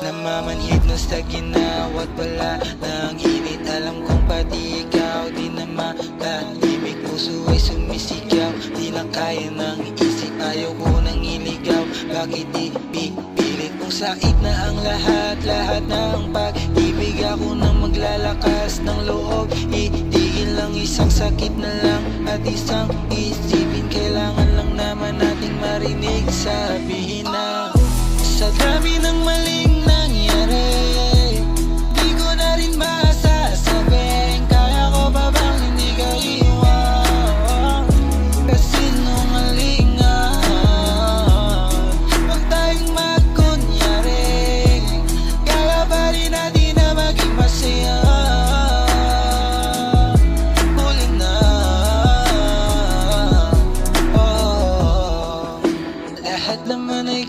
Namamanhid na sa ginawat, wala ng init. Alam kong pati ikaw di na makahimik. Puso ay sumisigaw, di na kaya ng isip. Ayaw ko nang iligaw, bakit ipipilit? Kung sakit na ang lahat ng pag-ibig. Ako na maglalakas ng loob, itigil lang isang sakit na lang at isang isipin. Kailangan lang naman nating marinig, sabihin na sa dami ng maling nangyari, di ko na rin masasabi. Kaya ko ba bang hindi ka iwan? Kasinungalingan, huwag tayong magkunyari. Kaya pa rin natin na maging masaya. Huli na, lahat naman ay